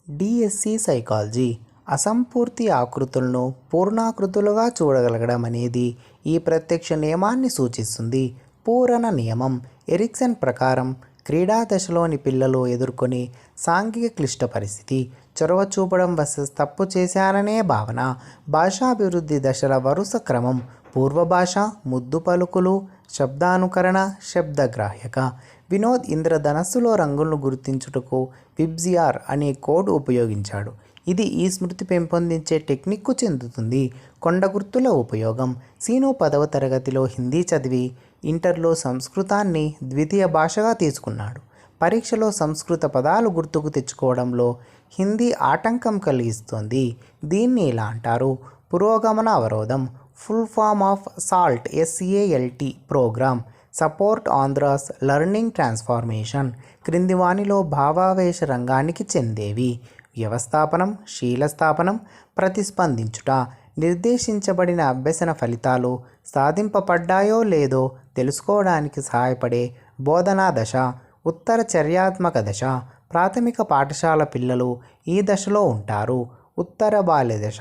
DSC psychology అసంపూర్తి ఆకృతులను పూర్ణాకృతులుగా చూడగలగడం అనేది ఈ ప్రత్యక్ష నియమాన్ని సూచిస్తుంది. పూరణ నియమం ఎరిక్సన్ ప్రకారం క్రీడా దశలోని పిల్లలు ఎదుర్కొనే సాంఘిక క్లిష్ట పరిస్థితి చొరవ చూపడం వర్సెస్ తప్పు చేశాననే భావన. భాషాభివృద్ధి దశల వరుస క్రమం: పూర్వ భాష, ముద్దు పలుకులు, శబ్దానుకరణ, శబ్దగ్రాహ్యక. వినోద్ ఇంద్రధనస్సులో రంగులను గుర్తించుటకు విబ్జిఆర్ అనే కోడ్ ఉపయోగించాడు. ఇది ఈ స్మృతి పెంపొందించే టెక్నిక్కు చెందుతుంది. కొండ గుర్తుల ఉపయోగం: సీను 10వ తరగతిలో హిందీ చదివి ఇంటర్లో సంస్కృతాన్ని ద్వితీయ భాషగా తీసుకున్నాడు. పరీక్షలో సంస్కృత పదాలు గుర్తుకు తెచ్చుకోవడంలో హిందీ ఆటంకం కలిగిస్తోంది. దీన్ని ఇలా అంటారు: పురోగమన అవరోధం. Full form of salt SALT programme support Andhra's learning transformation. క్రింది వానిలో భావావేశ రంగానికి చెందేవి: వ్యవస్థాపనం, శీలస్థాపనం, ప్రతిస్పందించుట. నిర్దేశించబడిన అభ్యసన ఫలితాలు సాధింపబడ్డాయో లేదో తెలుసుకోవడానికి సహాయపడే బోధనా దశ. ఉత్తర చర్యాత్మక దశ. ప్రాథమిక పాఠశాల పిల్లలు ఈ దశలో ఉంటారు. ఉత్తర బాల్య దశ.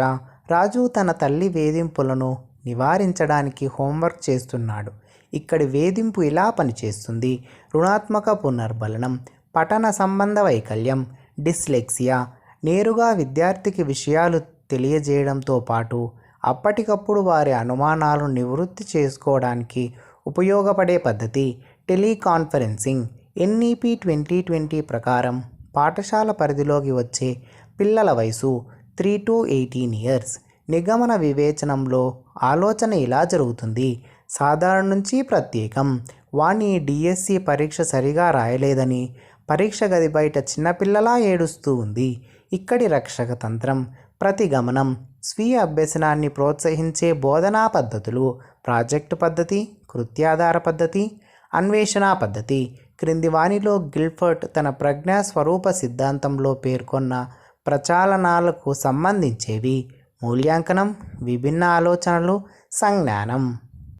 రాజు తన తల్లి వేధింపులను నివారించడానికి హోంవర్క్ చేస్తున్నాడు. ఇక్కడి వేధింపు ఇలా పనిచేస్తుంది: రుణాత్మక పునర్బలనం, పఠన సంబంధ వైకల్యం, డిస్లెక్సియా. నేరుగా విద్యార్థికి విషయాలు తెలియజేయడంతో పాటు అప్పటికప్పుడు వారి అనుమానాలను నివృత్తి చేసుకోవడానికి ఉపయోగపడే పద్ధతి. టెలికాన్ఫరెన్సింగ్. NEP 2020 ప్రకారం పాఠశాల పరిధిలోకి వచ్చే పిల్లల వయసు 3 to 18 years. నిగమన వివేచనంలో ఆలోచన ఇలా జరుగుతుంది: సాధారణ నుంచి ప్రత్యేకం. వాణి DSC పరీక్ష సరిగా రాయలేదని పరీక్ష గది బయట చిన్నపిల్లలా ఏడుస్తూ ఉంది. ఇక్కడి రక్షక తంత్రం. ప్రతిగమనం. స్వీయ అభ్యసనాన్ని ప్రోత్సహించే బోధనా పద్ధతులు. ప్రాజెక్టు పద్ధతి, కృత్యాధార పద్ధతి, అన్వేషణ పద్ధతి. క్రింది వానిలో గిల్ఫర్ట్ తన ప్రజ్ఞా స్వరూప సిద్ధాంతంలో పేర్కొన్న ప్రచాలనాలకు సంబంధించేవి: మూల్యాంకనం, విభిన్న ఆలోచనలు, సంజ్ఞానం.